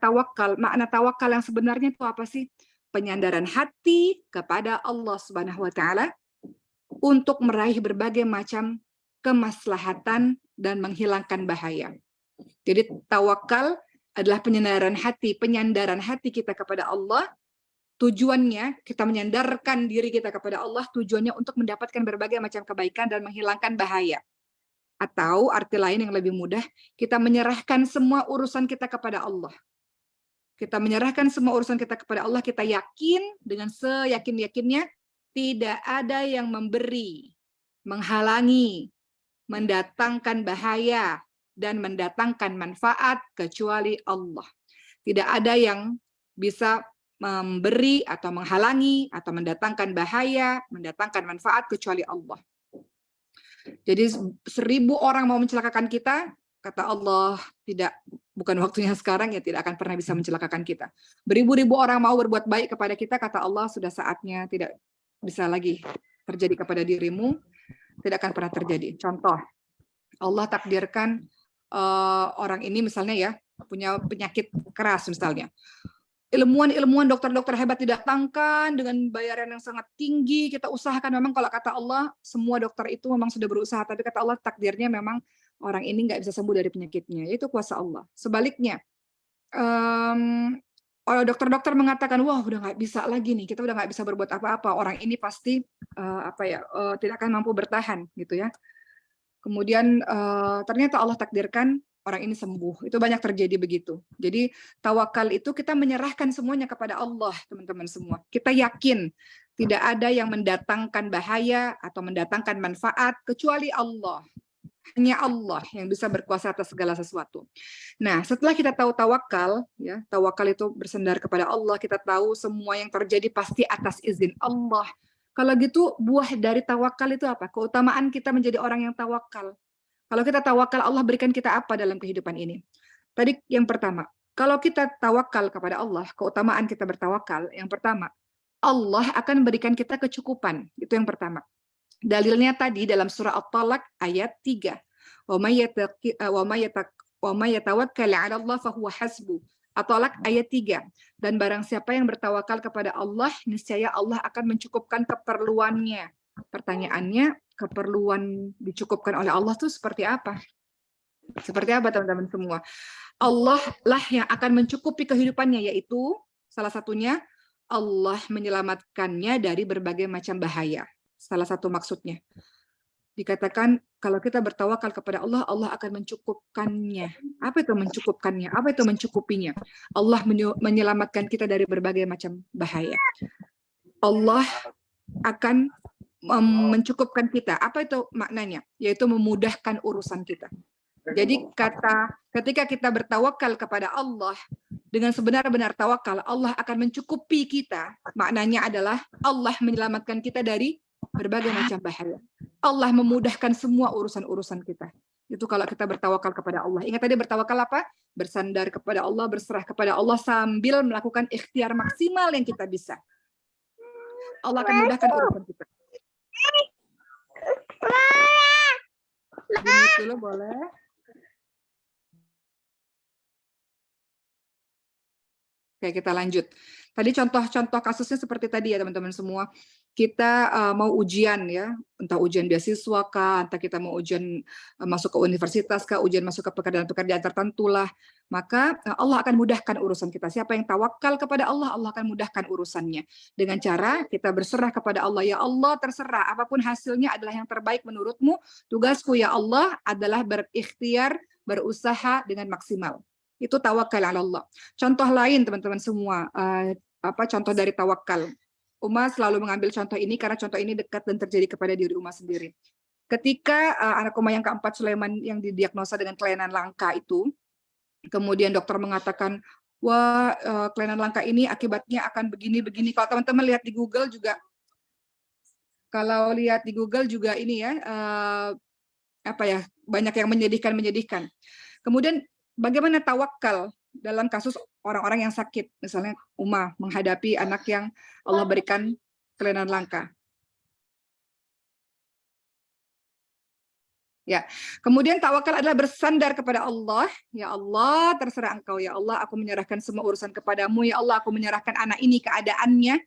tawakal, makna tawakal yang sebenarnya itu apa sih? Penyandaran hati kepada Allah Subhanahu wa taala untuk meraih berbagai macam kemaslahatan dan menghilangkan bahaya. Jadi tawakal adalah penyandaran hati kita kepada Allah. Tujuannya kita menyandarkan diri kita kepada Allah, tujuannya untuk mendapatkan berbagai macam kebaikan dan menghilangkan bahaya. Atau arti lain yang lebih mudah, kita menyerahkan semua urusan kita kepada Allah. Kita menyerahkan semua urusan kita kepada Allah, kita yakin dengan seyakin-yakinnya tidak ada yang memberi, menghalangi, mendatangkan bahaya, dan mendatangkan manfaat kecuali Allah. Tidak ada yang bisa memberi atau menghalangi atau mendatangkan bahaya, mendatangkan manfaat kecuali Allah. Jadi 1000 orang mau mencelakakan kita, kata Allah, bukan waktunya sekarang, ya tidak akan pernah bisa mencelakakan kita. Beribu-ribu orang mau berbuat baik kepada kita, kata Allah, sudah saatnya tidak bisa lagi terjadi kepada dirimu, tidak akan pernah terjadi. Contoh, Allah takdirkan orang ini misalnya ya, punya penyakit keras misalnya. Ilmuwan, dokter-dokter hebat didatangkan dengan bayaran yang sangat tinggi, kita usahakan, memang kalau kata Allah, semua dokter itu memang sudah berusaha, tapi kata Allah takdirnya memang orang ini nggak bisa sembuh dari penyakitnya, itu kuasa Allah. Sebaliknya, kalau dokter-dokter mengatakan, wah udah nggak bisa lagi nih, kita udah nggak bisa berbuat apa-apa, orang ini pasti tidak akan mampu bertahan, gitu ya. Kemudian ternyata Allah takdirkan orang ini sembuh. Itu banyak terjadi begitu. Jadi tawakal itu kita menyerahkan semuanya kepada Allah, teman-teman semua. Kita yakin tidak ada yang mendatangkan bahaya atau mendatangkan manfaat kecuali Allah. Hanya Allah yang bisa berkuasa atas segala sesuatu. Nah, setelah kita tahu tawakal, ya, tawakal itu bersandar kepada Allah, kita tahu semua yang terjadi pasti atas izin Allah. Kalau gitu, buah dari tawakal itu apa? Keutamaan kita menjadi orang yang tawakal. Kalau kita tawakal, Allah berikan kita apa dalam kehidupan ini? Tadi yang pertama, kalau kita tawakal kepada Allah, keutamaan kita bertawakal, yang pertama, Allah akan berikan kita kecukupan. Itu yang pertama. Dalilnya tadi dalam surah At-Talaq ayat 3. Wa may yatawakkal 'ala Allah fahuwa hasbuh. At-Talaq ayat 3. Dan barang siapa yang bertawakal kepada Allah, niscaya Allah akan mencukupkan keperluannya. Pertanyaannya, keperluan dicukupkan oleh Allah itu seperti apa? Seperti apa teman-teman semua? Allah lah yang akan mencukupi kehidupannya, yaitu salah satunya Allah menyelamatkannya dari berbagai macam bahaya. Salah satu maksudnya. Dikatakan kalau kita bertawakal kepada Allah, Allah akan mencukupkannya. Apa itu mencukupkannya? Apa itu mencukupinya? Allah menyelamatkan kita dari berbagai macam bahaya. Allah akan mencukupkan kita. Apa itu maknanya? Yaitu memudahkan urusan kita. Jadi ketika kita bertawakal kepada Allah dengan sebenar-benar tawakal, Allah akan mencukupi kita. Maknanya adalah Allah menyelamatkan kita dari berbagai macam bahaya. Allah memudahkan semua urusan-urusan kita. Itu kalau kita bertawakal kepada Allah. Ingat tadi bertawakal apa? Bersandar kepada Allah, berserah kepada Allah sambil melakukan ikhtiar maksimal yang kita bisa. Allah akan mudahkan urusan kita. Dimute dulu boleh. Oke, kita lanjut. Tadi contoh-contoh kasusnya seperti tadi ya teman-teman semua. Kita mau ujian ya, entah ujian beasiswa kah, entah kita mau ujian masuk ke universitas kah, ujian masuk ke pekerjaan-pekerjaan tertentu lah. Maka Allah akan mudahkan urusan kita. Siapa yang tawakal kepada Allah, Allah akan mudahkan urusannya. Dengan cara kita berserah kepada Allah. Ya Allah, terserah. Apapun hasilnya adalah yang terbaik menurutmu. Tugasku ya Allah adalah berikhtiar, berusaha dengan maksimal. Itu tawakal ala Allah. Contoh lain teman-teman semua, contoh dari tawakal. Uma selalu mengambil contoh ini karena contoh ini dekat dan terjadi kepada diri Uma sendiri. Ketika anak Uma yang keempat Sulaiman yang didiagnosa dengan kelainan langka itu, kemudian dokter mengatakan, wah kelainan langka ini akibatnya akan begini-begini. Kalau teman-teman lihat di Google juga, ini ya, banyak yang menyedihkan. Kemudian bagaimana tawakal dalam kasus orang-orang yang sakit, misalnya Uma menghadapi anak yang Allah berikan kelainan langka. Ya. Kemudian tawakal adalah bersandar kepada Allah. Ya Allah, terserah Engkau. Ya Allah, aku menyerahkan semua urusan kepadamu. Ya Allah, aku menyerahkan anak ini keadaannya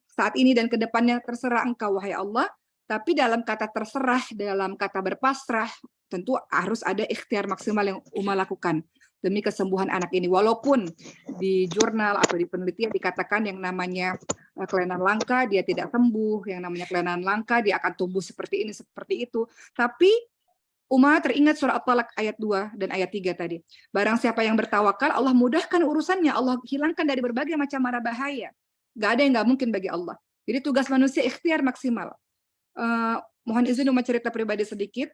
saat ini dan ke depannya, terserah Engkau, wahai Allah. Tapi dalam kata terserah, dalam kata berpasrah, tentu harus ada ikhtiar maksimal yang Uma lakukan demi kesembuhan anak ini. Walaupun di jurnal atau di penelitian dikatakan yang namanya kelainan langka dia tidak sembuh, yang namanya kelainan langka dia akan tumbuh seperti ini, seperti itu. Tapi Uma teringat surah At-Talaq ayat 2 dan ayat 3 tadi. Barang siapa yang bertawakal, Allah mudahkan urusannya, Allah hilangkan dari berbagai macam mara bahaya. Gak ada yang gak mungkin bagi Allah. Jadi tugas manusia ikhtiar maksimal. Mohon izin Uma cerita pribadi sedikit.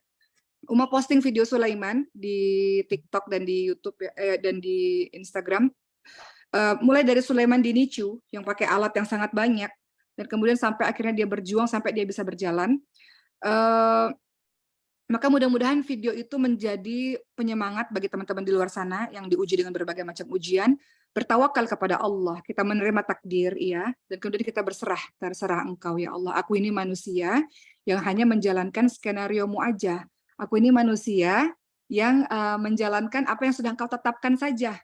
Uma posting video Sulaiman di TikTok dan di YouTube dan di Instagram. Mulai dari Sulaiman di NICU yang pakai alat yang sangat banyak dan kemudian sampai akhirnya dia berjuang sampai dia bisa berjalan. Maka mudah-mudahan video itu menjadi penyemangat bagi teman-teman di luar sana yang diuji dengan berbagai macam ujian, bertawakal kepada Allah, kita menerima takdir, ya, dan kemudian kita berserah, terserah Engkau ya Allah. Aku ini manusia yang hanya menjalankan skenario-Mu aja. Aku ini manusia yang menjalankan apa yang sudah Engkau tetapkan saja.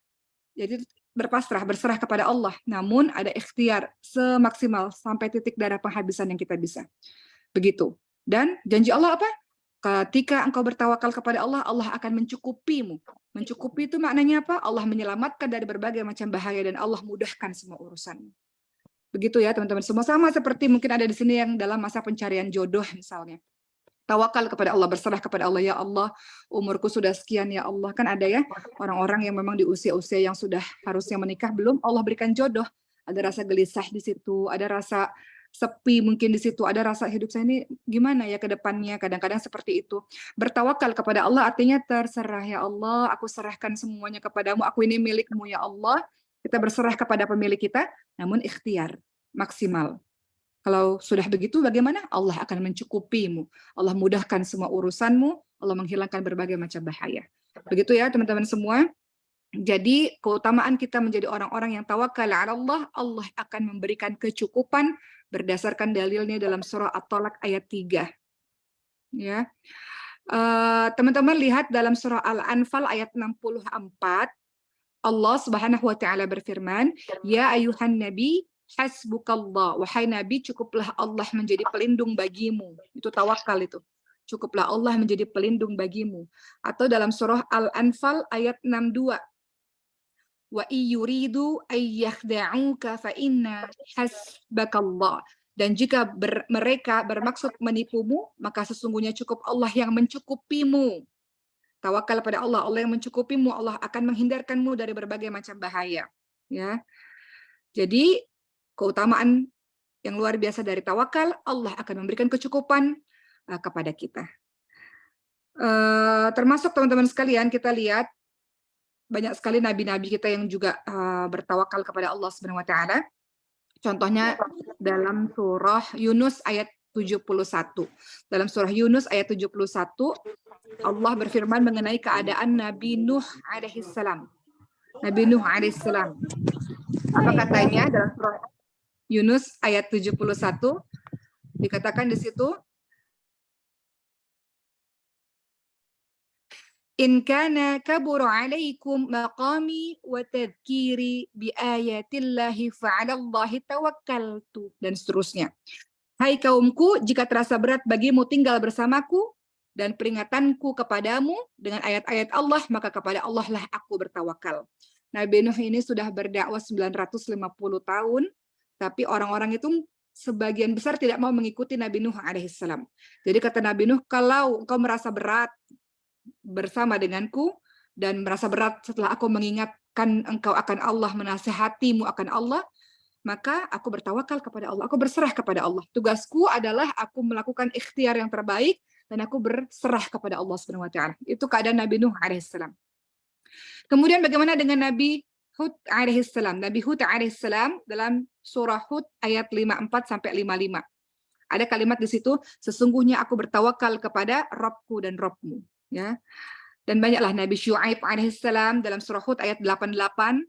Jadi berpasrah, berserah kepada Allah. Namun ada ikhtiar semaksimal sampai titik darah penghabisan yang kita bisa. Begitu. Dan janji Allah apa? Ketika engkau bertawakal kepada Allah, Allah akan mencukupimu. Mencukupi itu maknanya apa? Allah menyelamatkan dari berbagai macam bahaya dan Allah mudahkan semua urusanmu. Begitu ya teman-teman. Semua sama seperti mungkin ada di sini yang dalam masa pencarian jodoh misalnya. Tawakal kepada Allah, berserah kepada Allah. Ya Allah, umurku sudah sekian ya Allah. Kan ada ya orang-orang yang memang di usia-usia yang sudah harusnya menikah belum Allah berikan jodoh. Ada rasa gelisah di situ, ada rasa sepi mungkin di situ, ada rasa hidup saya ini gimana ya ke depannya, kadang-kadang seperti itu. Bertawakal kepada Allah artinya terserah ya Allah, aku serahkan semuanya kepadamu, aku ini milikmu ya Allah. Kita berserah kepada pemilik kita, namun ikhtiar maksimal. Kalau sudah begitu bagaimana? Allah akan mencukupimu. Allah mudahkan semua urusanmu, Allah menghilangkan berbagai macam bahaya. Begitu ya teman-teman semua. Jadi keutamaan kita menjadi orang-orang yang tawakal ala Allah, Allah akan memberikan kecukupan berdasarkan dalilnya dalam surah At-Talaq ayat 3. Ya. Teman-teman lihat dalam surah Al-Anfal ayat 64, Allah Subhanahu wa taala berfirman, "Ya ayuhan nabi, hasbukallah." Wahai nabi, cukuplah Allah menjadi pelindung bagimu. Itu tawakal itu. Cukuplah Allah menjadi pelindung bagimu. Atau dalam surah Al-Anfal ayat 62, wa iyuridu ayyakhda'uka fa inna hasbakallah. Dan jika mereka bermaksud menipumu, maka sesungguhnya cukup Allah yang mencukupimu. Tawakal pada Allah, Allah yang mencukupimu, Allah akan menghindarkanmu dari berbagai macam bahaya. Ya. Jadi keutamaan yang luar biasa dari tawakal, Allah akan memberikan kecukupan kepada kita. Termasuk teman-teman sekalian, kita lihat banyak sekali nabi-nabi kita yang juga bertawakal kepada Allah Subhanahu wa taala. Contohnya dalam surah Yunus ayat 71. Dalam surah Yunus ayat 71, Allah berfirman mengenai keadaan Nabi Nuh alaihissalam. Nabi Nuh alaihissalam. Apa katanya dalam surah Yunus ayat 71? Dikatakan di situ, in kana kabura alaikum maqami wa tadhkiri bi ayatillahi fa'ala Allahi tawakkaltu, dan seterusnya. Hai kaumku, jika terasa berat bagimu tinggal bersamaku dan peringatanku kepadamu dengan ayat-ayat Allah, maka kepada Allah lah aku bertawakal. Nabi Nuh ini sudah berdakwah 950 tahun, tapi orang-orang itu sebagian besar tidak mau mengikuti Nabi Nuh alaihissalam. Jadi kata Nabi Nuh, kalau engkau merasa berat bersama denganku dan merasa berat setelah aku mengingatkan engkau akan Allah, menasihatimu akan Allah, maka aku bertawakal kepada Allah, aku berserah kepada Allah. Tugasku adalah aku melakukan ikhtiar yang terbaik dan aku berserah kepada Allah Subhanahu wa taala. Itu keadaan Nabi Nuh alaihissalam. Kemudian bagaimana dengan Nabi Hud alaihissalam? Nabi Hud alaihissalam dalam surah Hud ayat 54 sampai 55. Ada kalimat di situ, sesungguhnya aku bertawakal kepada Rabbku dan Rabbmu, ya. Dan banyaklah Nabi Syuaib alaihissalam dalam surah Hud ayat 88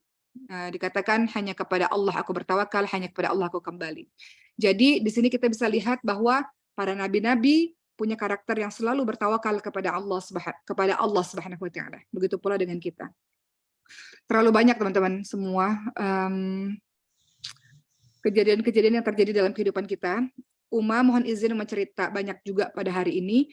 dikatakan hanya kepada Allah aku bertawakal, hanya kepada Allah aku kembali. Jadi di sini kita bisa lihat bahwa para nabi-nabi punya karakter yang selalu bertawakal kepada Allah Subhanahu wa taala. Begitu pula dengan kita. Terlalu banyak teman-teman semua kejadian-kejadian yang terjadi dalam kehidupan kita. Uma mohon izin mencerita banyak juga pada hari ini.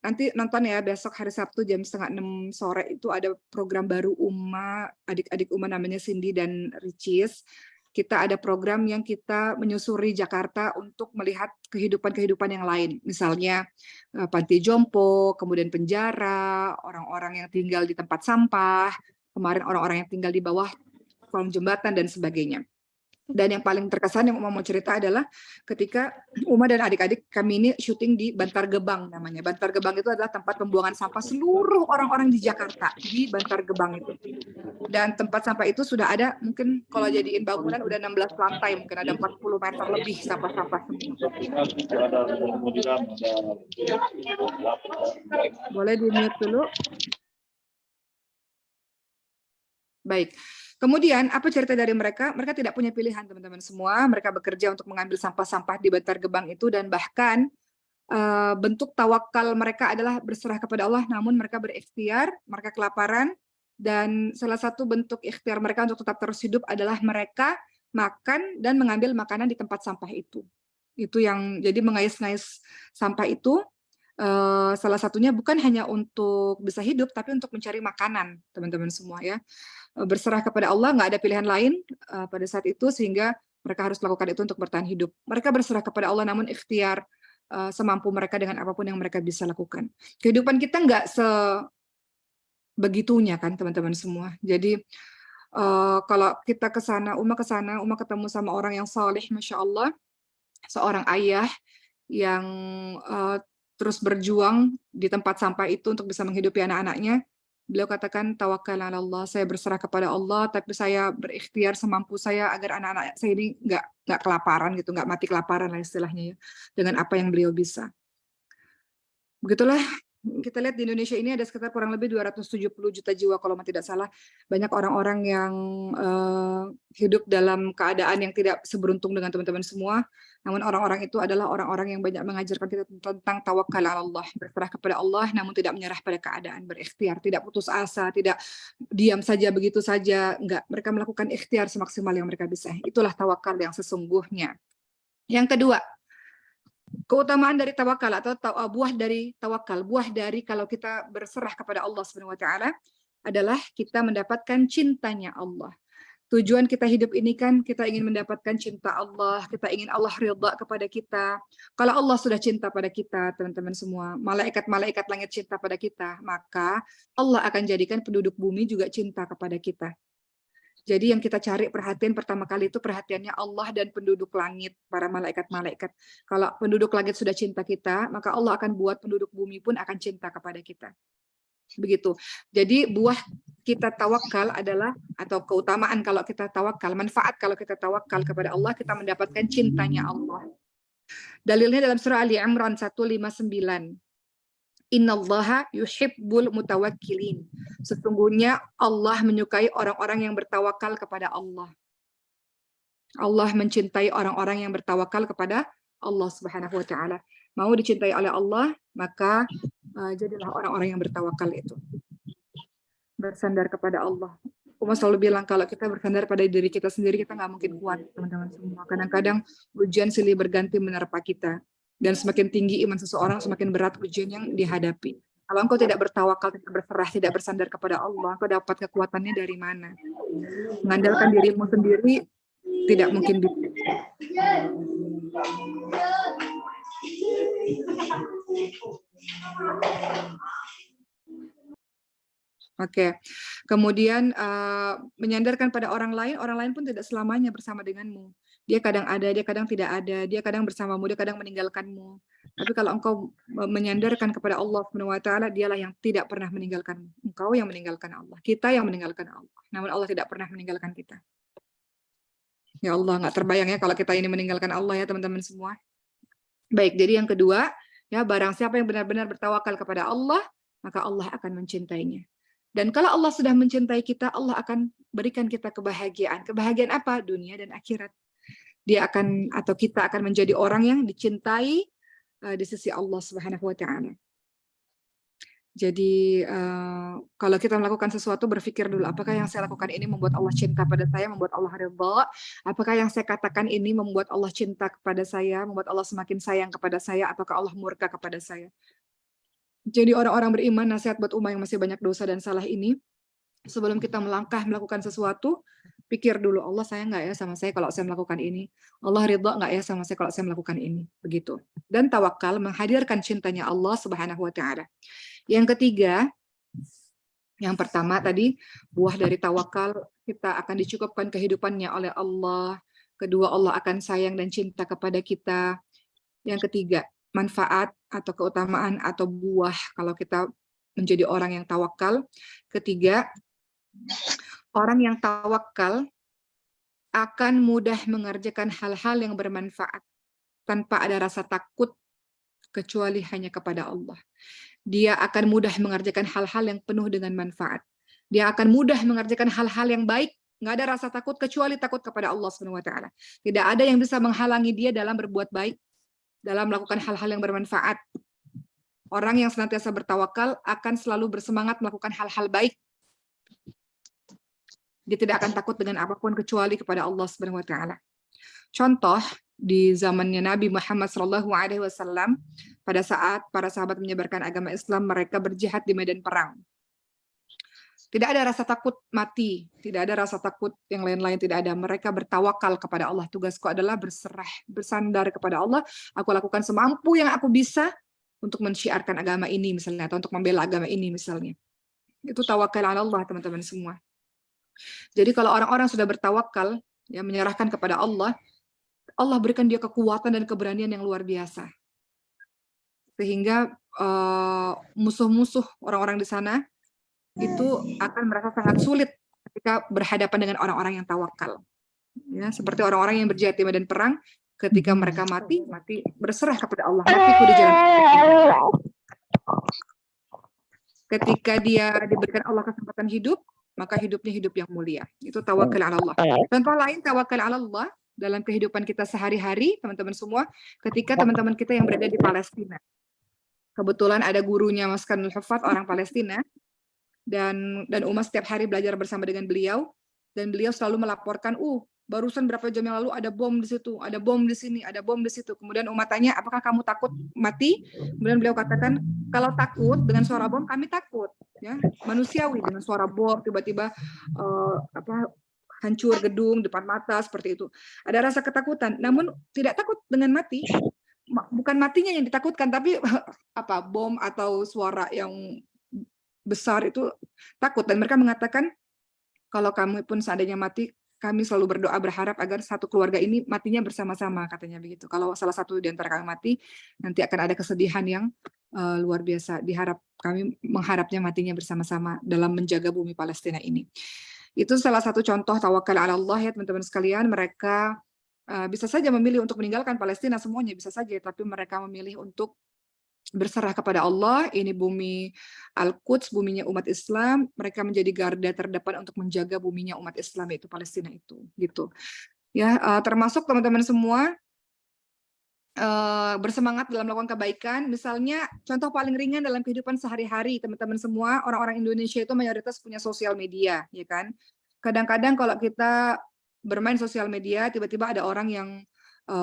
Nanti nonton ya, besok hari Sabtu jam 5:30 sore itu ada program baru Uma, adik-adik Uma namanya Cindy dan Ricis. Kita ada program yang kita menyusuri Jakarta untuk melihat kehidupan-kehidupan yang lain. Misalnya panti jompo, kemudian penjara, orang-orang yang tinggal di tempat sampah, kemarin orang-orang yang tinggal di bawah kolong jembatan dan sebagainya. Dan yang paling terkesan yang mau cerita adalah ketika Uma dan adik-adik kami ini syuting di Bantar Gebang namanya. Bantar Gebang itu adalah tempat pembuangan sampah seluruh orang-orang di Jakarta, di Bantar Gebang itu. Dan tempat sampah itu sudah ada, mungkin kalau jadiin bangunan udah 16 lantai, mungkin ada 40 meter lebih sampah-sampah semua. Boleh di-mute dulu. Baik. Kemudian, apa cerita dari mereka? Mereka tidak punya pilihan, teman-teman semua. Mereka bekerja untuk mengambil sampah-sampah di Bantar Gebang itu, dan bahkan bentuk tawakal mereka adalah berserah kepada Allah, namun mereka berikhtiar, mereka kelaparan, dan salah satu bentuk ikhtiar mereka untuk tetap terus hidup adalah mereka makan dan mengambil makanan di tempat sampah itu. Itu yang, jadi mengais-ngais sampah itu, salah satunya bukan hanya untuk bisa hidup, tapi untuk mencari makanan, teman-teman semua ya. Berserah kepada Allah, nggak ada pilihan lain pada saat itu, sehingga mereka harus melakukan itu untuk bertahan hidup. Mereka berserah kepada Allah, namun ikhtiar semampu mereka dengan apapun yang mereka bisa lakukan. Kehidupan kita nggak sebegitunya kan, teman-teman semua. Jadi kalau kita ke sana, Uma ketemu sama orang yang saleh, Masya Allah, seorang ayah yang terus berjuang di tempat sampah itu untuk bisa menghidupi anak-anaknya. Beliau katakan, tawakal ala Allah, saya berserah kepada Allah, tapi saya berikhtiar semampu saya agar anak-anak saya ini nggak kelaparan gitu, nggak mati kelaparan lah istilahnya ya, dengan apa yang beliau bisa. Begitulah, kita lihat di Indonesia ini ada sekitar kurang lebih 270 juta jiwa kalau tidak salah. Banyak orang-orang yang hidup dalam keadaan yang tidak seberuntung dengan teman-teman semua. Namun orang-orang itu adalah orang-orang yang banyak mengajarkan kita tentang tawakal ala Allah, berserah kepada Allah namun tidak menyerah pada keadaan, berikhtiar, tidak putus asa, tidak diam saja begitu saja, enggak. Mereka melakukan ikhtiar semaksimal yang mereka bisa. Itulah tawakal yang sesungguhnya. Yang kedua, keutamaan dari tawakal atau buah dari tawakal, buah dari kalau kita berserah kepada Allah Subhanahu wa taala adalah kita mendapatkan cintanya Allah. Tujuan kita hidup ini kan kita ingin mendapatkan cinta Allah, kita ingin Allah ridha kepada kita. Kalau Allah sudah cinta pada kita, teman-teman semua, malaikat-malaikat langit cinta pada kita, maka Allah akan jadikan penduduk bumi juga cinta kepada kita. Jadi yang kita cari perhatian pertama kali itu perhatiannya Allah dan penduduk langit, para malaikat-malaikat. Kalau penduduk langit sudah cinta kita, maka Allah akan buat penduduk bumi pun akan cinta kepada kita. Begitu. Jadi buah kita tawakal adalah, atau keutamaan kalau kita tawakal, manfaat kalau kita tawakal kepada Allah, kita mendapatkan cintanya Allah. Dalilnya dalam surah Ali Imran 159. Innallaha yuhibbul mutawakkilin. Sesungguhnya Allah menyukai orang-orang yang bertawakal kepada Allah. Allah mencintai orang-orang yang bertawakal kepada Allah Subhanahu wa taala. Mau dicintai oleh Allah, maka jadilah orang-orang yang bertawakal itu. Bersandar kepada Allah. Uma selalu bilang kalau kita bersandar pada diri kita sendiri, kita nggak mungkin kuat, teman-teman semua. Kadang-kadang ujian silih berganti menerpa kita. Dan semakin tinggi iman seseorang, semakin berat ujian yang dihadapi. Kalau engkau tidak bertawakal, tidak berserah, tidak bersandar kepada Allah, engkau dapat kekuatannya dari mana? Mengandalkan dirimu sendiri tidak mungkin bisa. Oke, kemudian menyandarkan pada orang lain pun tidak selamanya bersama denganmu. Dia kadang ada, dia kadang tidak ada, dia kadang bersamamu, dia kadang meninggalkanmu. Tapi kalau engkau menyandarkan kepada Allah Subhanahu wa taala, dialah yang tidak pernah meninggalkanmu. Engkau yang meninggalkan Allah, kita yang meninggalkan Allah. Namun Allah tidak pernah meninggalkan kita. Ya Allah, nggak terbayang ya kalau kita ini meninggalkan Allah ya teman-teman semua. Baik, jadi yang kedua, ya barang siapa yang benar-benar bertawakal kepada Allah, maka Allah akan mencintainya. Dan kalau Allah sudah mencintai kita, Allah akan berikan kita kebahagiaan. Kebahagiaan apa? Dunia dan akhirat. Dia akan, atau kita akan menjadi orang yang dicintai di sisi Allah Subhanahu wa taala. Jadi kalau kita melakukan sesuatu, berpikir dulu, apakah yang saya lakukan ini membuat Allah cinta pada saya, membuat Allah ridha? Apakah yang saya katakan ini membuat Allah cinta kepada saya, membuat Allah semakin sayang kepada saya, ataukah Allah murka kepada saya? Jadi orang-orang beriman, nasihat buat umat yang masih banyak dosa dan salah ini, sebelum kita melangkah melakukan sesuatu, pikir dulu, Allah sayang nggak ya sama saya kalau saya melakukan ini? Allah ridha nggak ya sama saya kalau saya melakukan ini? Begitu. Dan tawakal menghadirkan cintanya Allah Subhanahu wa taala. Yang ketiga, yang pertama tadi, buah dari tawakal, kita akan dicukupkan kehidupannya oleh Allah. Kedua, Allah akan sayang dan cinta kepada kita. Yang ketiga, manfaat atau keutamaan atau buah kalau kita menjadi orang yang tawakal. Ketiga, orang yang tawakal akan mudah mengerjakan hal-hal yang bermanfaat tanpa ada rasa takut kecuali hanya kepada Allah. Dia akan mudah mengerjakan hal-hal yang penuh dengan manfaat. Dia akan mudah mengerjakan hal-hal yang baik, nggak ada rasa takut kecuali takut kepada Allah Subhanahu wa taala. Tidak ada yang bisa menghalangi dia dalam berbuat baik, dalam melakukan hal-hal yang bermanfaat. Orang yang senantiasa bertawakal akan selalu bersemangat melakukan hal-hal baik. Dia tidak akan takut dengan apapun kecuali kepada Allah Subhanahu wa taala. Contoh di zamannya Nabi Muhammad SAW, pada saat para sahabat menyebarkan agama Islam, mereka berjihad di medan perang. Tidak ada rasa takut mati, tidak ada rasa takut yang lain-lain, tidak ada. Mereka bertawakal kepada Allah. Tugasku adalah berserah, bersandar kepada Allah. Aku lakukan semampu yang aku bisa untuk mensyiarkan agama ini misalnya, atau untuk membela agama ini misalnya. Itu tawakal ala Allah, teman-teman semua. Jadi kalau orang-orang sudah bertawakal, ya menyerahkan kepada Allah, Allah berikan dia kekuatan dan keberanian yang luar biasa. Sehingga musuh-musuh orang-orang di sana itu akan merasa sangat sulit ketika berhadapan dengan orang-orang yang tawakal. Ya, seperti orang-orang yang berjihad di medan perang, ketika mereka mati berserah kepada Allah, matiku di jalan Allah. Ketika dia diberikan Allah kesempatan hidup, maka hidupnya hidup yang mulia. Itu tawakal ala Allah. Contoh lain tawakal ala Allah dalam kehidupan kita sehari-hari, teman-teman semua, ketika teman-teman kita yang berada di Palestina. Kebetulan ada gurunya Maskanul Hufat, orang Palestina, dan Uma setiap hari belajar bersama dengan beliau, dan beliau selalu melaporkan, barusan berapa jam yang lalu ada bom di situ, ada bom di sini, ada bom di situ. Kemudian Uma tanya, apakah kamu takut mati? Kemudian beliau katakan, kalau takut dengan suara bom, kami takut. Ya, manusiawi dengan suara bom, tiba-tiba hancur gedung depan mata seperti itu. Ada rasa ketakutan, namun tidak takut dengan mati. Bukan matinya yang ditakutkan, tapi bom atau suara yang besar itu takut. Dan mereka mengatakan, kalau kami pun seandainya mati, kami selalu berdoa berharap agar satu keluarga ini matinya bersama-sama, katanya begitu. Kalau salah satu di antara kami mati, nanti akan ada kesedihan yang luar biasa. Kami mengharapnya matinya bersama-sama dalam menjaga bumi Palestina ini. Itu salah satu contoh tawakal ala Allah ya teman-teman sekalian. Mereka bisa saja memilih untuk meninggalkan Palestina semuanya, bisa saja, tapi mereka memilih untuk berserah kepada Allah. Ini bumi Al-Quds, buminya umat Islam. Mereka menjadi garda terdepan untuk menjaga buminya umat Islam, yaitu Palestina itu, gitu. Ya, termasuk teman-teman semua bersemangat dalam melakukan kebaikan. Misalnya, contoh paling ringan dalam kehidupan sehari-hari, teman-teman semua, orang-orang Indonesia itu mayoritas punya sosial media, ya kan? Kadang-kadang kalau kita bermain sosial media, tiba-tiba ada orang yang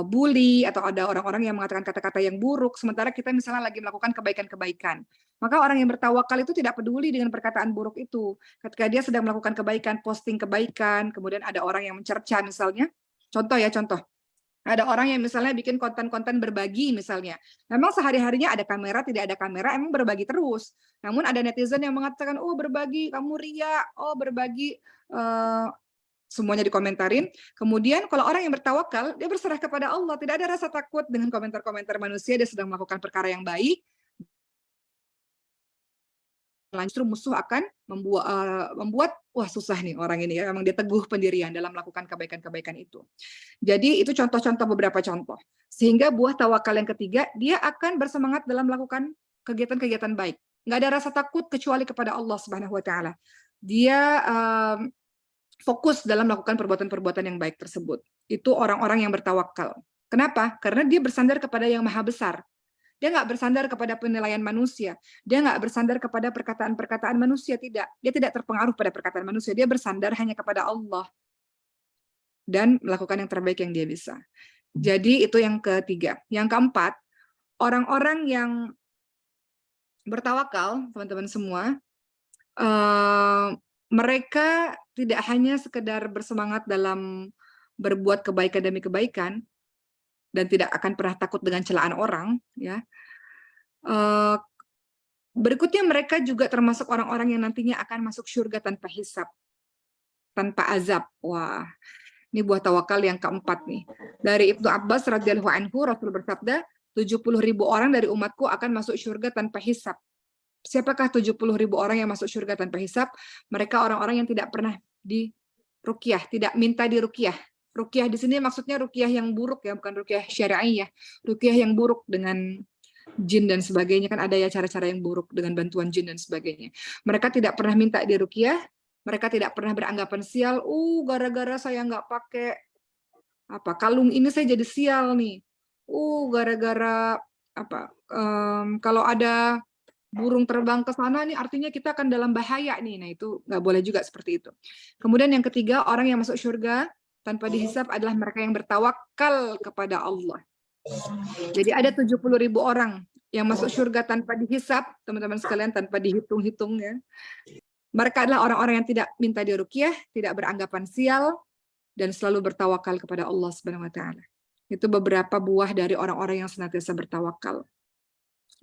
bully, atau ada orang-orang yang mengatakan kata-kata yang buruk, sementara kita misalnya lagi melakukan kebaikan-kebaikan. Maka orang yang bertawakal itu tidak peduli dengan perkataan buruk itu. Ketika dia sedang melakukan kebaikan, posting kebaikan, kemudian ada orang yang mencerca misalnya, contoh. Ada orang yang misalnya bikin konten-konten berbagi misalnya. Memang sehari-harinya ada kamera, tidak ada kamera, emang berbagi terus. Namun ada netizen yang mengatakan, berbagi, kamu ria, berbagi, semuanya dikomentarin. Kemudian kalau orang yang bertawakal, dia berserah kepada Allah. Tidak ada rasa takut dengan komentar-komentar manusia, dia sedang melakukan perkara yang baik. Justru musuh akan membuat susah nih orang ini ya, memang dia teguh pendirian dalam melakukan kebaikan-kebaikan itu. Jadi itu contoh-contoh, beberapa contoh. Sehingga buah tawakal yang ketiga, dia akan bersemangat dalam melakukan kegiatan-kegiatan baik. Nggak ada rasa takut kecuali kepada Allah Subhanahu wa taala. Dia fokus dalam melakukan perbuatan-perbuatan yang baik tersebut. Itu orang-orang yang bertawakal. Kenapa? Karena dia bersandar kepada yang maha besar. Dia nggak bersandar kepada penilaian manusia. Dia nggak bersandar kepada perkataan-perkataan manusia, tidak. Dia tidak terpengaruh pada perkataan manusia. Dia bersandar hanya kepada Allah dan melakukan yang terbaik yang dia bisa. Jadi itu yang ketiga. Yang keempat, orang-orang yang bertawakal, teman-teman semua, mereka tidak hanya sekedar bersemangat dalam berbuat kebaikan demi kebaikan dan tidak akan pernah takut dengan celaan orang, ya. Berikutnya mereka juga termasuk orang-orang yang nantinya akan masuk surga tanpa hisab, tanpa azab. Wah, ini buah tawakal yang keempat nih. Dari Ibnu Abbas radhiyallahu anhu, Rasul bersabda, 70.000 orang dari umatku akan masuk surga tanpa hisab. Siapakah 70.000 orang yang masuk surga tanpa hisab? Mereka orang-orang yang tidak pernah diruqyah, tidak minta diruqyah. Ruqyah di sini maksudnya ruqyah yang buruk ya, bukan ruqyah syar'i ya. Ruqyah yang buruk dengan jin dan sebagainya, kan ada ya cara-cara yang buruk dengan bantuan jin dan sebagainya. Mereka tidak pernah minta diruqyah, mereka tidak pernah beranggapan sial, gara-gara saya nggak pakai kalung ini saya jadi sial nih. Gara-gara kalau ada burung terbang ke sana nih artinya kita akan dalam bahaya nih. Nah, itu nggak boleh juga seperti itu. Kemudian yang ketiga, orang yang masuk surga tanpa dihisab adalah mereka yang bertawakal kepada Allah. Jadi ada 70.000 orang yang masuk surga tanpa dihisab, teman-teman sekalian, tanpa dihitung-hitung ya. Mereka adalah orang-orang yang tidak minta diruqyah, tidak beranggapan sial, dan selalu bertawakal kepada Allah Subhanahu wa taala. Itu beberapa buah dari orang-orang yang senantiasa bertawakal.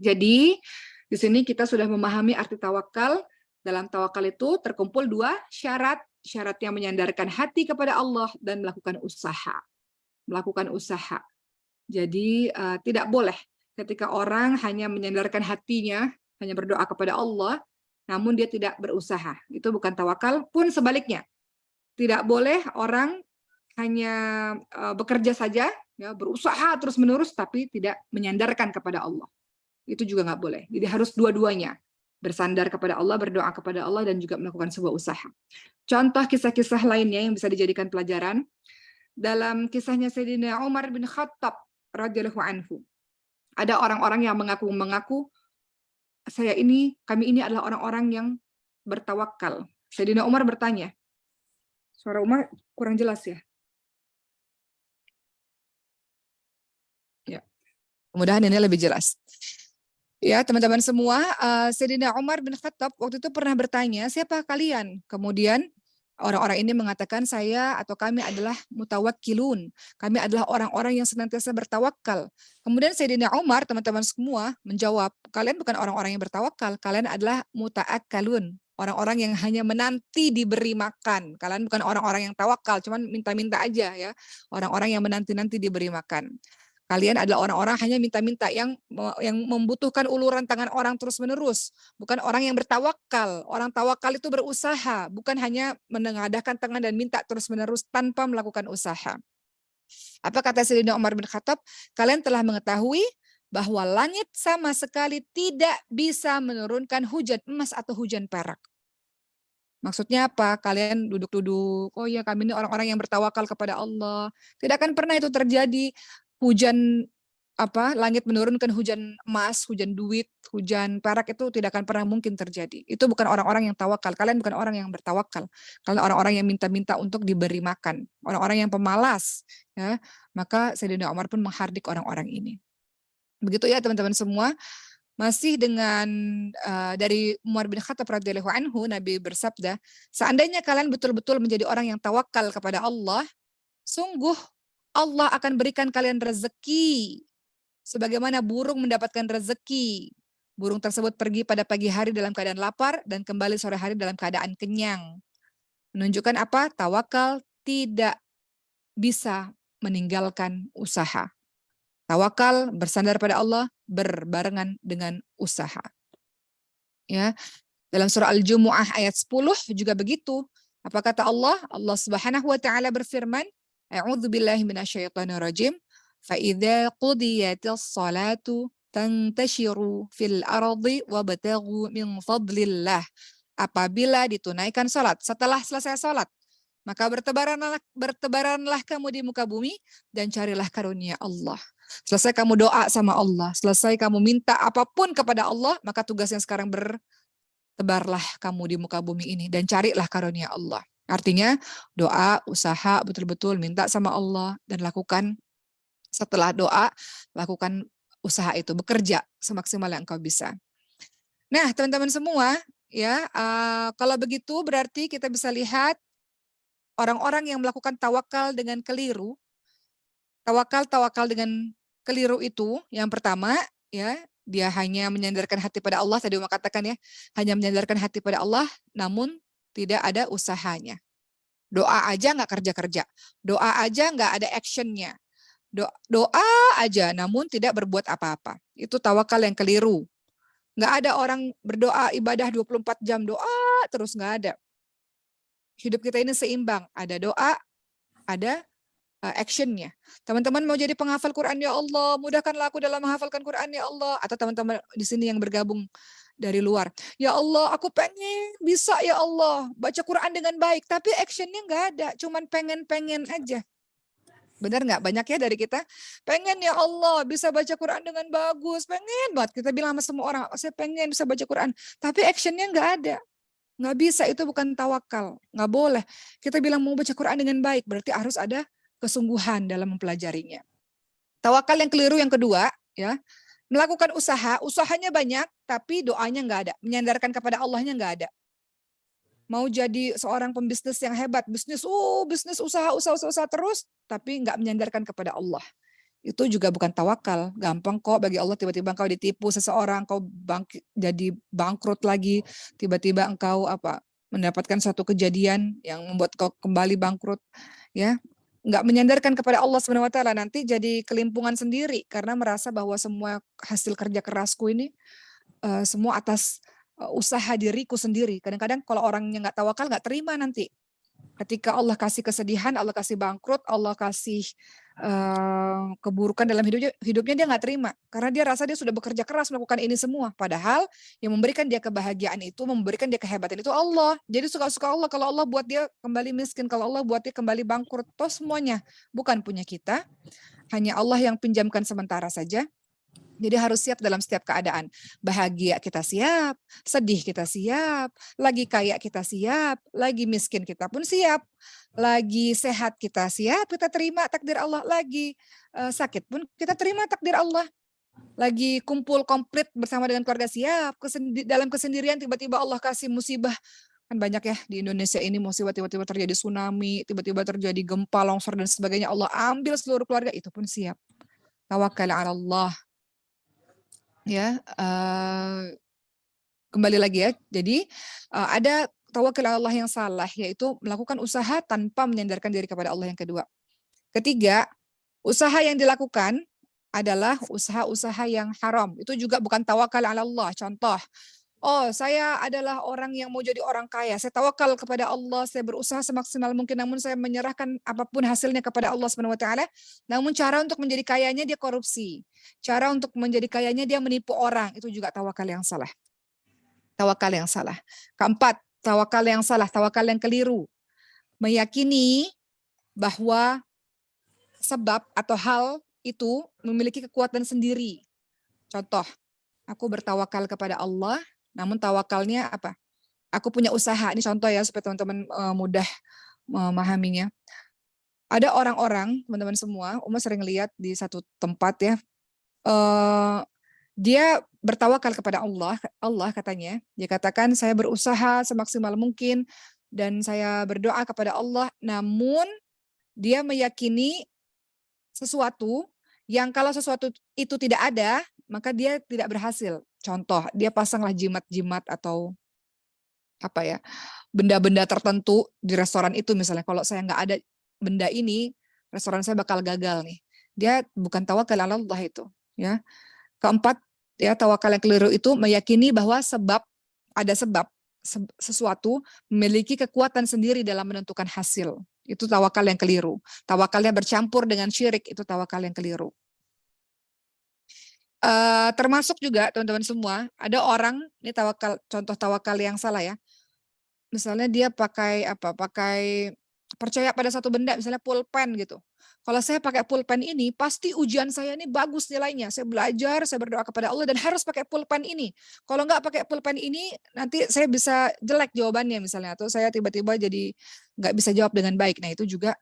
Jadi di sini kita sudah memahami arti tawakal. Dalam tawakal itu terkumpul 2 syarat. Syarat yang menyandarkan hati kepada Allah dan melakukan usaha. Melakukan usaha. Jadi tidak boleh ketika orang hanya menyandarkan hatinya, hanya berdoa kepada Allah, namun dia tidak berusaha. Itu bukan tawakal, pun sebaliknya. Tidak boleh orang hanya bekerja saja, ya, berusaha terus-menerus, tapi tidak menyandarkan kepada Allah. Itu juga nggak boleh. Jadi harus dua-duanya. Bersandar kepada Allah, berdoa kepada Allah, dan juga melakukan sebuah usaha. Contoh kisah-kisah lainnya yang bisa dijadikan pelajaran. Dalam kisahnya Sayyidina Umar bin Khattab radhiyallahu anhu. Ada orang-orang yang mengaku-mengaku, kami ini adalah orang-orang yang bertawakal. Sayyidina Umar bertanya. Suara Umar kurang jelas ya? Ya. Mudah-mudahan ini lebih jelas. Ya, teman-teman semua, Sayyidina Umar bin Khattab waktu itu pernah bertanya, siapa kalian? Kemudian orang-orang ini mengatakan saya atau kami adalah mutawakkilun. Kami adalah orang-orang yang senantiasa bertawakal. Kemudian Sayyidina Umar, teman-teman semua, menjawab, kalian bukan orang-orang yang bertawakal, kalian adalah muta'akkalun. Orang-orang yang hanya menanti diberi makan. Kalian bukan orang-orang yang tawakal, cuman minta-minta aja ya. Orang-orang yang menanti-nanti diberi makan. Kalian adalah orang-orang hanya minta-minta yang membutuhkan uluran tangan orang terus-menerus. Bukan orang yang bertawakal. Orang tawakal itu berusaha, bukan hanya menengadahkan tangan dan minta terus-menerus tanpa melakukan usaha. Apa kata Sayyidina Umar bin Khattab? Kalian telah mengetahui bahwa langit sama sekali tidak bisa menurunkan hujan emas atau hujan perak. Maksudnya apa? Kalian duduk-duduk, oh ya kami ini orang-orang yang bertawakal kepada Allah. Tidak akan pernah itu terjadi. Hujan langit menurunkan hujan emas, hujan duit, hujan perak itu tidak akan pernah mungkin terjadi. Itu bukan orang-orang yang tawakal. Kalian bukan orang yang bertawakal. Kalian orang-orang yang minta-minta untuk diberi makan. Orang-orang yang pemalas. Ya. Maka Sayyidina Umar pun menghardik orang-orang ini. Begitu ya teman-teman semua. Masih dengan dari Umar bin Khattab radhiyallahu anhu, Nabi bersabda, seandainya kalian betul-betul menjadi orang yang tawakal kepada Allah, sungguh Allah akan berikan kalian rezeki. Sebagaimana burung mendapatkan rezeki. Burung tersebut pergi pada pagi hari dalam keadaan lapar dan kembali sore hari dalam keadaan kenyang. Menunjukkan apa? Tawakal tidak bisa meninggalkan usaha. Tawakal bersandar pada Allah berbarengan dengan usaha. Ya. Dalam surah Al-Jumu'ah ayat 10 juga begitu. Apa kata Allah? Allah Subhanahu wa taala berfirman, A'udzu billahi minasyaitonir rajim. Fa idza qudiyatis salatu tantashiru fil ardi wabtaghu min fadlillah. Apabila ditunaikan salat, setelah selesai salat, maka bertebaranlah kamu di muka bumi dan carilah karunia Allah. Selesai kamu doa sama Allah, selesai kamu minta apapun kepada Allah, maka tugas yang sekarang bertebarlah kamu di muka bumi ini dan carilah karunia Allah. Artinya doa, usaha, betul-betul minta sama Allah dan lakukan setelah doa, lakukan usaha itu, bekerja semaksimal yang engkau bisa. Nah, teman-teman semua, ya, kalau begitu berarti kita bisa lihat orang-orang yang melakukan tawakal dengan keliru. Tawakal dengan keliru itu, yang pertama, ya, dia hanya menyandarkan hati pada Allah, tadi Uma katakan ya, hanya menyandarkan hati pada Allah, namun tidak ada usahanya. Doa aja nggak kerja-kerja, doa aja nggak ada actionnya, doa aja, namun tidak berbuat apa-apa. Itu tawakal yang keliru. Nggak ada orang berdoa ibadah 24 jam doa terus, nggak ada. Hidup kita ini seimbang, ada doa, ada actionnya. Teman-teman mau jadi penghafal Quran, ya Allah, mudahkanlah aku dalam menghafalkan Quran, ya Allah. Atau teman-teman di sini yang bergabung dari luar, ya Allah, aku pengen bisa, ya Allah, baca Quran dengan baik, tapi actionnya nggak ada, cuman pengen-pengen aja. Benar nggak? Banyak ya dari kita, pengen ya Allah bisa baca Quran dengan bagus, pengen banget. Kita bilang sama semua orang, saya pengen bisa baca Quran, tapi actionnya nggak ada. Nggak bisa, itu bukan tawakal. Nggak boleh. Kita bilang mau baca Quran dengan baik, berarti harus ada kesungguhan dalam mempelajarinya. Tawakal yang keliru yang kedua, ya, melakukan usaha, usahanya banyak, tapi doanya nggak ada. Menyandarkan kepada Allahnya nggak ada. Mau jadi seorang pembisnis yang hebat, bisnis usaha terus, tapi nggak menyandarkan kepada Allah. Itu juga bukan tawakal. Gampang kok bagi Allah, tiba-tiba engkau ditipu seseorang, kau jadi bangkrut lagi, tiba-tiba engkau mendapatkan satu kejadian yang membuat kau kembali bangkrut, ya. Nggak menyandarkan kepada Allah Subhanahu wa taala, nanti jadi kelimpungan sendiri karena merasa bahwa semua hasil kerja kerasku ini semua atas usaha diriku sendiri. Kadang-kadang kalau orangnya nggak tawakal, nggak terima nanti. Ketika Allah kasih kesedihan, Allah kasih bangkrut, Allah kasih keburukan dalam hidupnya dia nggak terima. Karena dia rasa dia sudah bekerja keras melakukan ini semua. Padahal yang memberikan dia kebahagiaan itu, memberikan dia kehebatan itu Allah. Jadi suka-suka Allah kalau Allah buat dia kembali miskin, kalau Allah buat dia kembali bangkrut. Toh semuanya bukan punya kita. Hanya Allah yang pinjamkan sementara saja. Jadi harus siap dalam setiap keadaan. Bahagia kita siap, sedih kita siap, lagi kaya kita siap, lagi miskin kita pun siap, lagi sehat kita siap, kita terima takdir Allah, lagi sakit pun kita terima takdir Allah. Lagi kumpul komplit bersama dengan keluarga siap, dalam kesendirian tiba-tiba Allah kasih musibah. Kan banyak ya di Indonesia ini musibah, tiba-tiba terjadi tsunami, tiba-tiba terjadi gempa, longsor dan sebagainya. Allah ambil seluruh keluarga, itu pun siap. Tawakkal 'ala Allah. Ya, kembali lagi ya. Jadi ada tawakal Allah yang salah, yaitu melakukan usaha tanpa menyandarkan diri kepada Allah yang kedua. Ketiga, usaha yang dilakukan adalah usaha-usaha yang haram. Itu juga bukan tawakal ala Allah. Contoh, oh, saya adalah orang yang mau jadi orang kaya. Saya tawakal kepada Allah, saya berusaha semaksimal mungkin, namun saya menyerahkan apapun hasilnya kepada Allah Subhanahu wa taala. Namun cara untuk menjadi kayanya dia korupsi. Cara untuk menjadi kayanya dia menipu orang. Itu juga tawakal yang salah. Tawakal yang salah. Keempat, tawakal yang salah, tawakal yang keliru. Meyakini bahwa sebab atau hal itu memiliki kekuatan sendiri. Contoh, aku bertawakal kepada Allah, namun tawakalnya apa? Aku punya usaha. Ini contoh ya supaya teman-teman mudah memahaminya. Ada orang-orang, teman-teman semua, Uma sering lihat di satu tempat ya, dia bertawakal kepada Allah. Allah katanya, dia katakan saya berusaha semaksimal mungkin dan saya berdoa kepada Allah, namun dia meyakini sesuatu yang kalau sesuatu itu tidak ada, maka dia tidak berhasil. Contoh, dia pasanglah jimat-jimat atau apa ya, benda-benda tertentu di restoran itu misalnya. Kalau saya nggak ada benda ini, restoran saya bakal gagal nih. Dia bukan tawakal ala Allah itu. Ya. Keempat, ya, tawakal yang keliru itu meyakini bahwa ada sebab sesuatu memiliki kekuatan sendiri dalam menentukan hasil. Itu tawakal yang keliru. Tawakalnya bercampur dengan syirik, itu tawakal yang keliru. Termasuk juga teman-teman semua, ada orang, ini contoh tawakal yang salah ya. Misalnya dia pakai percaya pada satu benda, misalnya pulpen gitu. Kalau saya pakai pulpen ini, pasti ujian saya ini bagus nilainya. Saya belajar, saya berdoa kepada Allah dan harus pakai pulpen ini. Kalau nggak pakai pulpen ini, nanti saya bisa jelek jawabannya misalnya. Atau saya tiba-tiba jadi nggak bisa jawab dengan baik. Nah itu juga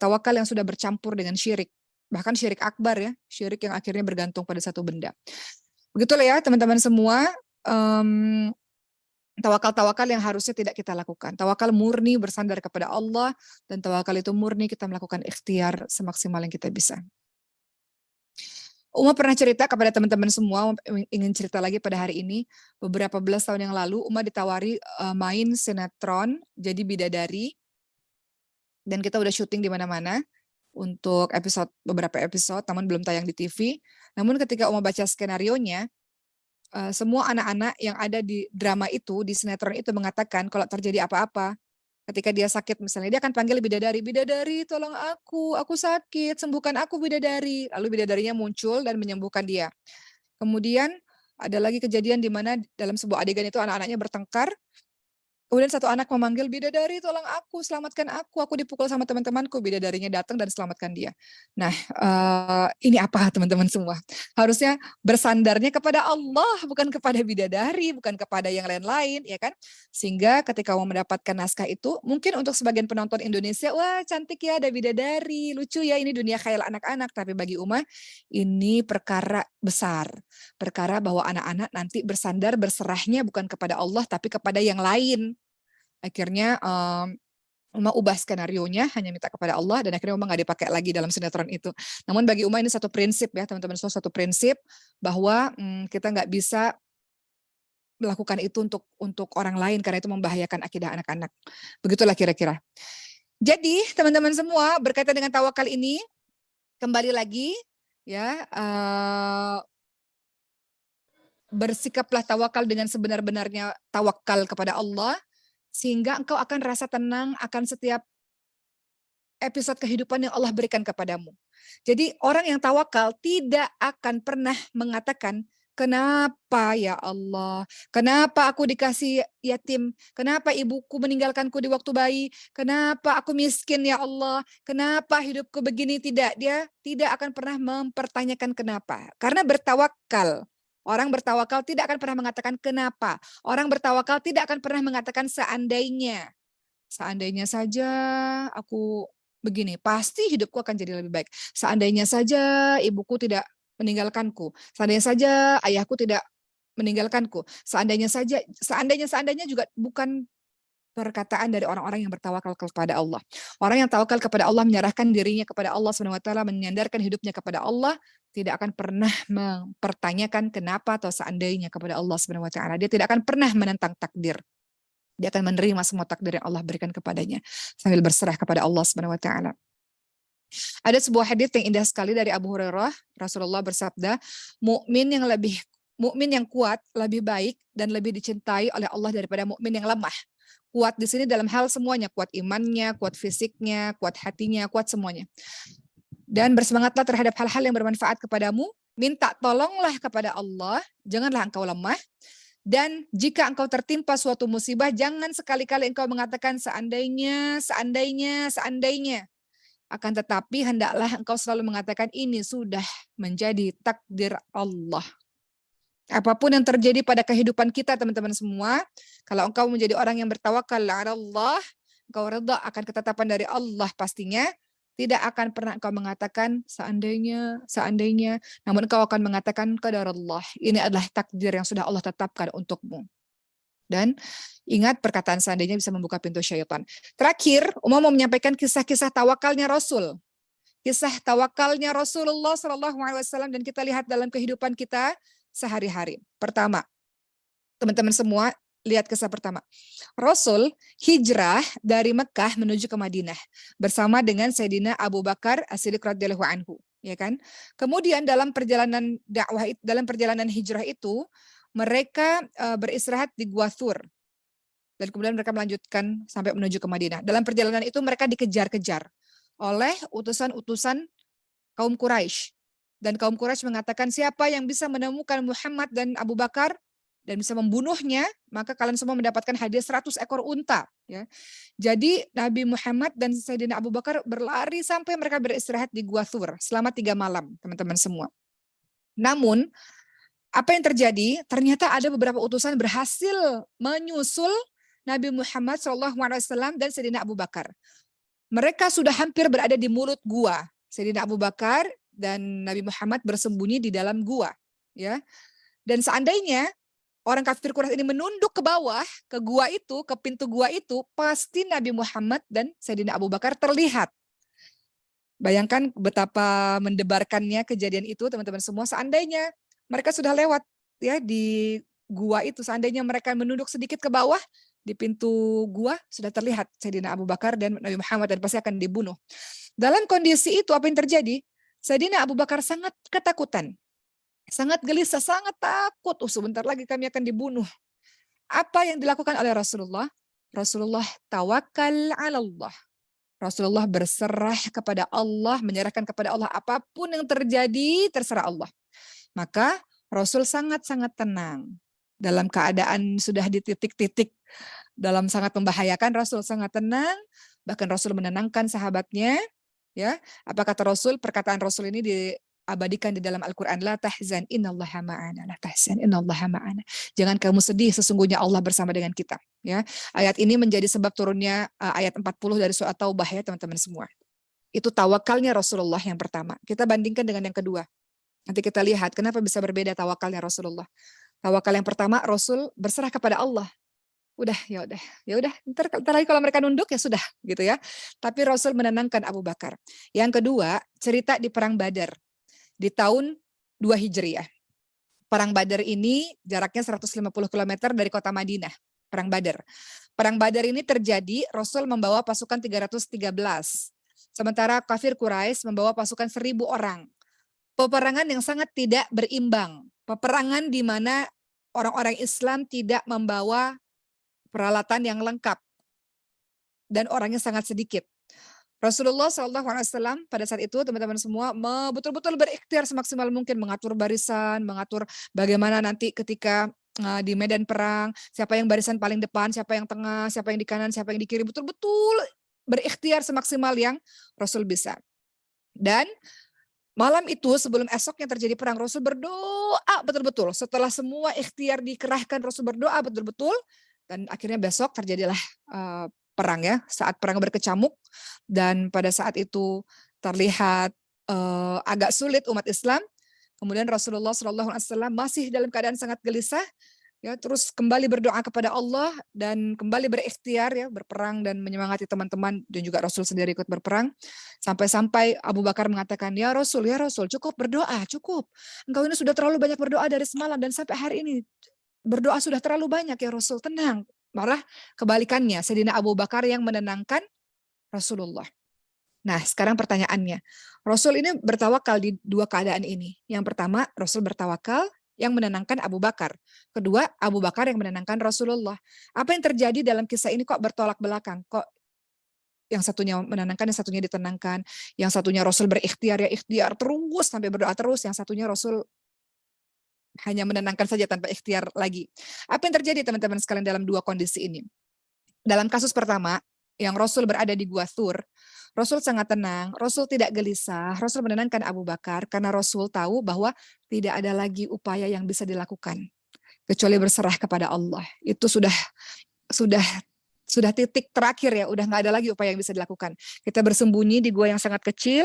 tawakal yang sudah bercampur dengan syirik. Bahkan syirik akbar ya, syirik yang akhirnya bergantung pada satu benda. Begitulah ya teman-teman semua. Tawakal-tawakal yang harusnya tidak kita lakukan. Tawakal murni bersandar kepada Allah, dan tawakal itu murni kita melakukan ikhtiar semaksimal yang kita bisa. Uma pernah cerita kepada teman-teman semua, ingin cerita lagi pada hari ini, beberapa belas tahun yang lalu Uma ditawari main sinetron jadi bidadari, dan kita udah syuting di mana-mana untuk beberapa episode, namun belum tayang di TV. Namun ketika Uma baca skenarionya, semua anak-anak yang ada di drama itu, di sinetron itu mengatakan kalau terjadi apa-apa, ketika dia sakit misalnya, dia akan panggil bidadari, "Bidadari, tolong aku sakit, sembuhkan aku Bidadari." Lalu bidadarinya muncul dan menyembuhkan dia. Kemudian ada lagi kejadian di mana dalam sebuah adegan itu anak-anaknya bertengkar. Kemudian satu anak memanggil, "Bidadari, tolong aku, selamatkan aku dipukul sama teman-temanku." Bidadarinya datang dan selamatkan dia. Nah, ini apa teman-teman semua? Harusnya bersandarnya kepada Allah, bukan kepada bidadari, bukan kepada yang lain-lain, ya kan? Sehingga ketika mau mendapatkan naskah itu, mungkin untuk sebagian penonton Indonesia, wah cantik ya ada bidadari, lucu ya ini dunia khayal anak-anak. Tapi bagi Uma, ini perkara besar. Perkara bahwa anak-anak nanti bersandar, berserahnya bukan kepada Allah, tapi kepada yang lain. Akhirnya Uma ubah skenarionya, hanya minta kepada Allah, dan akhirnya Uma nggak dipakai lagi dalam sinetron itu. Namun bagi Uma ini satu prinsip ya teman-teman semua, satu prinsip bahwa kita nggak bisa melakukan itu untuk orang lain karena itu membahayakan akidah anak-anak. Begitulah kira-kira. Jadi teman-teman semua berkaitan dengan tawakal ini, kembali lagi ya, bersikaplah tawakal dengan sebenar-benarnya tawakal kepada Allah, sehingga engkau akan rasa tenang akan setiap episode kehidupan yang Allah berikan kepadamu. Jadi orang yang tawakal tidak akan pernah mengatakan, "Kenapa ya Allah? Kenapa aku dikasih yatim? Kenapa ibuku meninggalkanku di waktu bayi? Kenapa aku miskin ya Allah? Kenapa hidupku begini?" Tidak, dia tidak akan pernah mempertanyakan kenapa. Karena bertawakal. Orang bertawakal tidak akan pernah mengatakan kenapa. Orang bertawakal tidak akan pernah mengatakan seandainya. Seandainya saja aku begini, pasti hidupku akan jadi lebih baik. Seandainya saja ibuku tidak meninggalkanku. Seandainya saja ayahku tidak meninggalkanku. Seandainya juga bukan perkataan dari orang-orang yang bertawakal kepada Allah. Orang yang tawakal kepada Allah, menyerahkan dirinya kepada Allah SWT, menyandarkan hidupnya kepada Allah, tidak akan pernah mempertanyakan kenapa atau seandainya kepada Allah SWT. Dia tidak akan pernah menentang takdir. Dia akan menerima semua takdir yang Allah berikan kepadanya sambil berserah kepada Allah Subhanahu wa taala. Ada sebuah hadis yang indah sekali dari Abu Hurairah, Rasulullah bersabda, mukmin yang kuat lebih baik dan lebih dicintai oleh Allah daripada mukmin yang lemah. Kuat di sini dalam hal semuanya, kuat imannya, kuat fisiknya, kuat hatinya, kuat semuanya. Dan bersemangatlah terhadap hal-hal yang bermanfaat kepadamu, minta tolonglah kepada Allah, janganlah engkau lemah. Dan jika engkau tertimpa suatu musibah, jangan sekali-kali engkau mengatakan seandainya. Akan tetapi hendaklah engkau selalu mengatakan ini sudah menjadi takdir Allah. Apapun yang terjadi pada kehidupan kita teman-teman semua, kalau engkau menjadi orang yang bertawakal ala Allah, engkau reda akan ketetapan dari Allah pastinya, tidak akan pernah engkau mengatakan seandainya, namun engkau akan mengatakan qadarullah. Ini adalah takdir yang sudah Allah tetapkan untukmu. Dan ingat perkataan seandainya bisa membuka pintu syaitan. Terakhir, Umar mau menyampaikan kisah-kisah tawakalnya Rasul. Kisah tawakalnya Rasulullah SAW dan kita lihat dalam kehidupan kita sehari-hari. Pertama, teman-teman semua, lihat kisah pertama. Rasul hijrah dari Mekah menuju ke Madinah bersama dengan Sayyidina Abu Bakar As-Siddiq radhiyallahu anhu, ya kan? Kemudian dalam perjalanan dakwah, dalam perjalanan hijrah itu, mereka beristirahat di Gua Thur. Dan kemudian mereka melanjutkan sampai menuju ke Madinah. Dalam perjalanan itu mereka dikejar-kejar oleh utusan-utusan kaum Quraisy. Dan kaum Quraisy mengatakan, siapa yang bisa menemukan Muhammad dan Abu Bakar, dan bisa membunuhnya, maka kalian semua mendapatkan hadiah 100 ekor unta. Ya. Jadi Nabi Muhammad dan Sayyidina Abu Bakar berlari sampai mereka beristirahat di Gua Thur selama 3 malam, teman-teman semua. Namun, apa yang terjadi? Ternyata ada beberapa utusan berhasil menyusul Nabi Muhammad SAW dan Sayyidina Abu Bakar. Mereka sudah hampir berada di mulut gua. Sayyidina Abu Bakar dan Nabi Muhammad bersembunyi di dalam gua. Ya. Dan seandainya orang kafir Quraisy ini menunduk ke bawah, ke gua itu, ke pintu gua itu, pasti Nabi Muhammad dan Sayyidina Abu Bakar terlihat. Bayangkan betapa mendebarkannya kejadian itu, teman-teman semua. Seandainya mereka sudah lewat ya di gua itu, seandainya mereka menunduk sedikit ke bawah, di pintu gua sudah terlihat Sayyidina Abu Bakar dan Nabi Muhammad dan pasti akan dibunuh. Dalam kondisi itu apa yang terjadi? Sayyidina Abu Bakar sangat ketakutan. Sangat gelisah, sangat takut. Sebentar lagi kami akan dibunuh. Apa yang dilakukan oleh Rasulullah? Rasulullah tawakal ala Allah. Rasulullah berserah kepada Allah, menyerahkan kepada Allah apapun yang terjadi, terserah Allah. Maka Rasul sangat-sangat tenang. Dalam keadaan sudah di titik-titik, dalam sangat membahayakan, Rasul sangat tenang. Bahkan Rasul menenangkan sahabatnya. Ya, apa kata Rasul? Perkataan Rasul ini diabadikan di dalam Al-Quran. La tahzan innallaha ma'ana. La tahzan innallaha ma'ana. Jangan kamu sedih, sesungguhnya Allah bersama dengan kita. Ya, ayat ini menjadi sebab turunnya ayat 40 dari surat Taubah ya teman-teman semua. Itu tawakalnya Rasulullah yang pertama. Kita bandingkan dengan yang kedua. Nanti kita lihat kenapa bisa berbeda tawakalnya Rasulullah. Tawakal yang pertama, Rasul berserah kepada Allah. Ya udah. Ntar lagi kalau mereka nunduk ya sudah, gitu ya. Tapi Rasul menenangkan Abu Bakar. Yang kedua, cerita di Perang Badar di tahun 2 Hijriah. Perang Badar ini jaraknya 150 km dari kota Madinah. Perang Badar. Perang Badar ini terjadi, Rasul membawa pasukan 313. Sementara kafir Quraisy membawa pasukan 1.000 orang. Peperangan yang sangat tidak berimbang. Peperangan di mana orang-orang Islam tidak membawa peralatan yang lengkap dan orangnya sangat sedikit. Rasulullah SAW pada saat itu teman-teman semua betul-betul berikhtiar semaksimal mungkin mengatur barisan, mengatur bagaimana nanti ketika di medan perang, siapa yang barisan paling depan, siapa yang tengah, siapa yang di kanan, siapa yang di kiri, betul-betul berikhtiar semaksimal yang Rasul bisa. Dan malam itu sebelum esoknya terjadi perang, Rasul berdoa betul-betul. Setelah semua ikhtiar dikerahkan, Rasul berdoa betul-betul. Dan akhirnya besok terjadilah perang ya. Saat perang berkecamuk. Dan pada saat itu terlihat agak sulit umat Islam. Kemudian Rasulullah SAW masih dalam keadaan sangat gelisah. Ya, terus kembali berdoa kepada Allah dan kembali berikhtiar ya berperang dan menyemangati teman-teman dan juga Rasul sendiri ikut berperang sampai Abu Bakar mengatakan ya Rasul cukup berdoa cukup, engkau ini sudah terlalu banyak berdoa dari semalam dan sampai hari ini berdoa sudah terlalu banyak ya Rasul, tenang. Malah kebalikannya Sayyidina Abu Bakar yang menenangkan Rasulullah. Nah sekarang pertanyaannya, Rasul ini bertawakal di dua keadaan ini. Yang pertama Rasul bertawakal yang menenangkan Abu Bakar. Kedua, Abu Bakar yang menenangkan Rasulullah. Apa yang terjadi dalam kisah ini kok bertolak belakang? Kok yang satunya menenangkan, yang satunya ditenangkan. Yang satunya Rasul berikhtiar, ya ikhtiar terus sampai berdoa terus. Yang satunya Rasul hanya menenangkan saja tanpa ikhtiar lagi. Apa yang terjadi teman-teman sekalian dalam dua kondisi ini? Dalam kasus pertama, yang Rasul berada di Gua Thur, Rasul sangat tenang, Rasul tidak gelisah, Rasul menenangkan Abu Bakar karena Rasul tahu bahwa tidak ada lagi upaya yang bisa dilakukan kecuali berserah kepada Allah. Itu sudah titik terakhir ya, udah nggak ada lagi upaya yang bisa dilakukan. Kita bersembunyi di gua yang sangat kecil,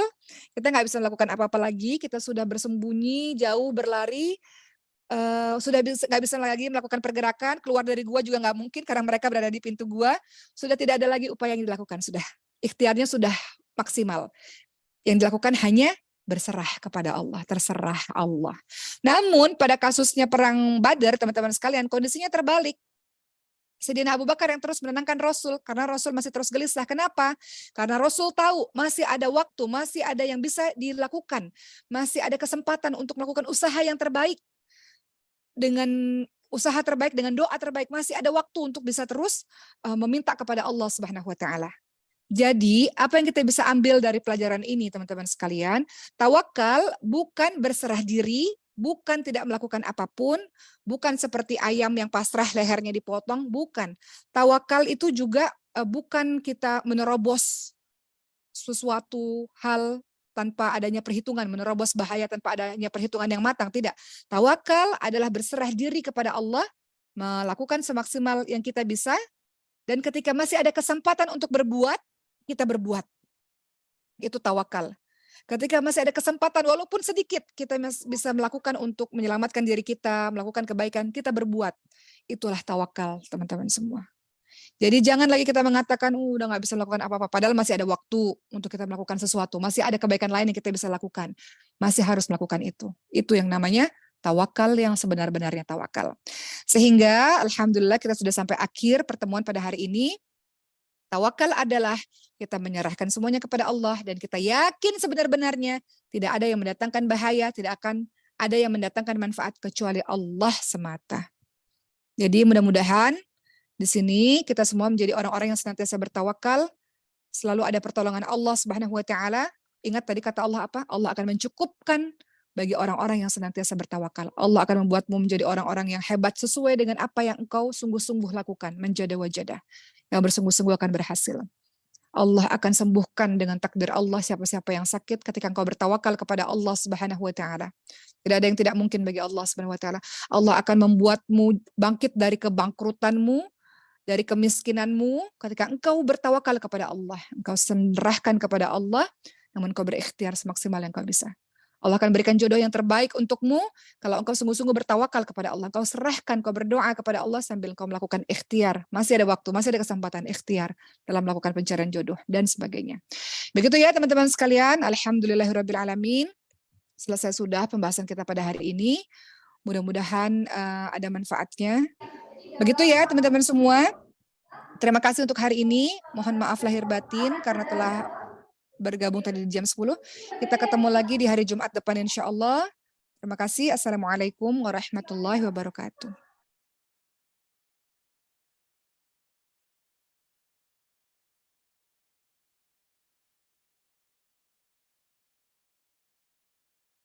kita nggak bisa melakukan apa-apa lagi, kita sudah bersembunyi jauh berlari. Sudah nggak bisa lagi melakukan pergerakan, keluar dari gua juga nggak mungkin karena mereka berada di pintu gua. Sudah tidak ada lagi upaya yang dilakukan, sudah ikhtiarnya sudah maksimal. Yang dilakukan hanya berserah kepada Allah, terserah Allah. Namun pada kasusnya perang Badar, teman-teman sekalian, kondisinya terbalik. Sayyidina Abu Bakar yang terus menenangkan Rasul, karena Rasul masih terus gelisah. Kenapa? Karena Rasul tahu masih ada waktu, masih ada yang bisa dilakukan, masih ada kesempatan untuk melakukan usaha yang terbaik. Dengan usaha terbaik, dengan doa terbaik, masih ada waktu untuk bisa terus meminta kepada Allah Subhanahu wa taala. Jadi, apa yang kita bisa ambil dari pelajaran ini, teman-teman sekalian? Tawakal bukan berserah diri bukan tidak melakukan apapun, bukan seperti ayam yang pasrah lehernya dipotong, bukan. Tawakal itu juga bukan kita menerobos sesuatu hal tanpa adanya perhitungan, menerobos bahaya tanpa adanya perhitungan yang matang, tidak. Tawakal adalah berserah diri kepada Allah, melakukan semaksimal yang kita bisa, dan ketika masih ada kesempatan untuk berbuat, kita berbuat. Itu tawakal. Ketika masih ada kesempatan, walaupun sedikit, kita bisa melakukan untuk menyelamatkan diri kita, melakukan kebaikan, kita berbuat. Itulah tawakal, teman-teman semua. Jadi jangan lagi kita mengatakan, udah nggak bisa melakukan apa-apa. Padahal masih ada waktu untuk kita melakukan sesuatu. Masih ada kebaikan lain yang kita bisa lakukan. Masih harus melakukan itu. Itu yang namanya tawakal yang sebenar-benarnya tawakal. Sehingga Alhamdulillah kita sudah sampai akhir pertemuan pada hari ini. Tawakal adalah kita menyerahkan semuanya kepada Allah dan kita yakin sebenar-benarnya tidak ada yang mendatangkan bahaya, tidak akan ada yang mendatangkan manfaat kecuali Allah semata. Jadi mudah-mudahan di sini kita semua menjadi orang-orang yang senantiasa bertawakal, selalu ada pertolongan Allah Subhanahu wa taala. Ingat tadi kata Allah apa? Allah akan mencukupkan bagi orang-orang yang senantiasa bertawakal. Allah akan membuatmu menjadi orang-orang yang hebat sesuai dengan apa yang engkau sungguh-sungguh lakukan. Menjada wajadah. Yang bersungguh-sungguh akan berhasil. Allah akan sembuhkan dengan takdir Allah siapa-siapa yang sakit ketika engkau bertawakal kepada Allah Subhanahu wa taala. Tidak ada yang tidak mungkin bagi Allah Subhanahu wa taala. Allah akan membuatmu bangkit dari kebangkrutanmu, dari kemiskinanmu ketika engkau bertawakal kepada Allah. Engkau serahkan kepada Allah, namun engkau berikhtiar semaksimal yang kau bisa. Allah akan berikan jodoh yang terbaik untukmu kalau engkau sungguh-sungguh bertawakal kepada Allah. Engkau serahkan, engkau berdoa kepada Allah sambil engkau melakukan ikhtiar. Masih ada waktu, masih ada kesempatan ikhtiar dalam melakukan pencarian jodoh dan sebagainya. Begitu ya teman-teman sekalian. Alhamdulillahirrabbilalamin. Selesai sudah pembahasan kita pada hari ini. Mudah-mudahan ada manfaatnya. Begitu ya teman-teman semua. Terima kasih untuk hari ini. Mohon maaf lahir batin karena telah bergabung tadi di jam 10. Kita ketemu lagi di hari Jumat depan insya Allah. Terima kasih. Assalamualaikum warahmatullahi wabarakatuh.